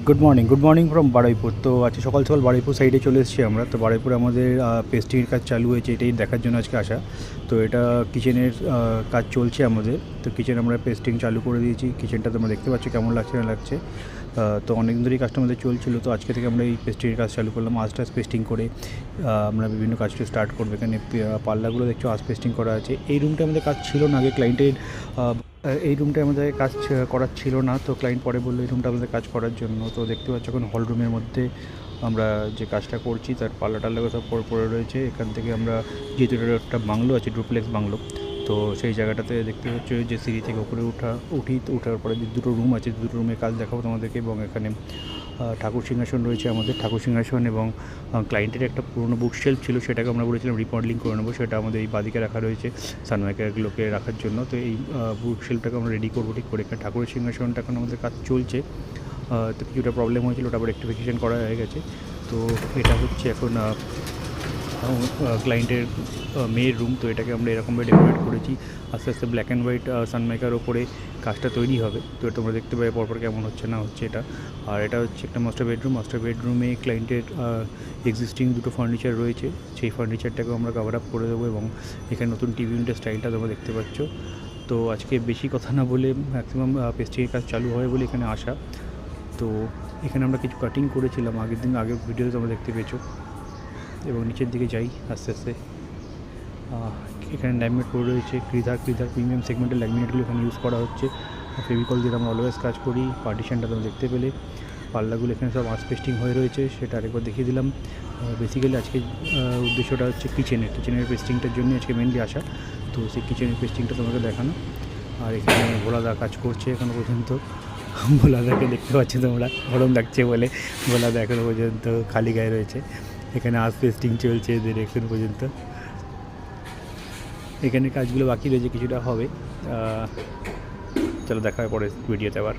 Good morning from Baruipur. তো আজকে সকাল সকাল বারুইপুর সাইডে চলে এসেছি আমরা। তো বারুইপুরে আমাদের পেস্টিংয়ের কাজ চালু হয়েছে, এটাই দেখার জন্য আজকে আসা। তো এটা কিচেনের কাজ চলছে আমাদের। তো কিচেন আমরা পেস্টিং চালু করে দিয়েছি। কিচেনটা তোমরা দেখতে পাচ্ছ কেমন লাগছে না লাগছে। তো অনেক দিন ধরেই কাজটা আমাদের চলছিল। তো আজকে থেকে আমরা এই পেস্টিংয়ের কাজ চালু করলাম। আজ পেস্টিং করে আমরা বিভিন্ন কাজটা স্টার্ট করবো। এখানে পাল্লাগুলো দেখছো আজ পেস্টিং করা আছে। এই রুমটা আমাদের কাজ ছিল না আগে, ক্লায়েন্টের এই রুমটা আমাদের কাজ করার ছিল না। তো ক্লায়েন্ট পরে বললো এই রুমটা আমাদের কাজ করার জন্য। তো দেখতে পাচ্ছ এখন হল রুমের মধ্যে আমরা যে কাজটা করছি তার পাল্লা টাল্লা সব পড়ে রয়েছে। এখান থেকে আমরা যেহেতু এটা একটা বাংলো আছে, ডুপ্লেক্স বাংলো, তো সেই জায়গাটাতে দেখতে পাচ্ছ যে সিঁড়ি থেকে উপরে ওঠার পরে যে দুটো রুম আছে, দুটো রুমের কাজ দেখাবো তোমাদেরকে। এবং এখানে ঠাকুর সিংহাসন রয়েছে আমাদের, ঠাকুর সিংহাসন এবং ক্লায়েন্টের একটা পুরনো বুক শেলফ ছিল, সেটাকে আমরা বলেছিলাম রিমডেলিং করে নেবো। সেটা আমাদের এই বাদিকে রাখা রয়েছে সানমাইকাগুলোকে রাখার জন্য। তো এই বুক শেলফটাকে আমরা রেডি করবো ঠিক করে। এখানে ঠাকুরের সিংহাসনটা এখন আমাদের কাজ চলছে। তো কিছুটা প্রবলেম হয়েছিল, ওটা আবার রেক্টিফিকেশন করা হয়ে গেছে। তো এটা হচ্ছে এখন ক্লায়েন্টের মেয়ের রুম। তো এটাকে আমরা এরকমভাবে ডেকোরেট করেছি। আস্তে আস্তে ব্ল্যাক অ্যান্ড হোয়াইট সানমাইকার ওপরে কাজটা তৈরি হবে। তো তোমরা দেখতে পাবে পরপর কেমন হচ্ছে না হচ্ছে এটা। আর এটা হচ্ছে একটা মাস্টার বেডরুমে ক্লায়েন্টের এক্সিস্টিং দুটো ফার্নিচার রয়েছে, সেই ফার্নিচারটাকেও আমরা কভার আপ করে দেবো। এবং এখানে নতুন টিভি ইউনিটের স্টাইলটা তোমরা দেখতে পাচ্ছ। তো আজকে বেশি কথা না বলে ম্যাক্সিমাম পেস্টিংয়ের কাজ চালু হয় বলে এখানে আসা। তো এখানে আমরা কিছু কাটিং করেছিলাম আগের ভিডিওতে তোমরা দেখতে পেয়েছো। এবং নিচের দিকে যাই আস্তে আস্তে। এখানে ল্যামিনেট পড়ে রয়েছে, ক্রিধার প্রিমিয়াম সেগমেন্টের ল্যামিনেটগুলো এখানে ইউজ করা হচ্ছে। ফেভিকল দিয়ে আমরা অলওয়েজ কাজ করি। পার্টিশনটা তোমরা দেখতে পেলে, পাল্লাগুলো এখানে সব আঁচ পেস্টিং হয়ে রয়েছে, সেটা আরেকবার দেখিয়ে দিলাম। বেসিক্যালি আজকে উদ্দেশ্যটা হচ্ছে কিচেনের পেস্টিংটার জন্য আজকে মেনলি আসা। তো সেই কিচেনের পেস্টিংটা তোমাকে দেখানো। আর এখানে ভোলাদা কাজ করছে এখনও পর্যন্ত। ভোলাদাকে দেখতে পাচ্ছি তোমরা, গরম লাগছে বলে ভোলাদা এখনও পর্যন্ত খালি গায়ে রয়েছে। এখানে আজ পেস্টিং চলছে এদের এখন পর্যন্ত। এখানে কাজগুলো বাকি রয়েছে, কিছুটা হবে। চলো দেখা হয় পরে ভিডিওতে আবার।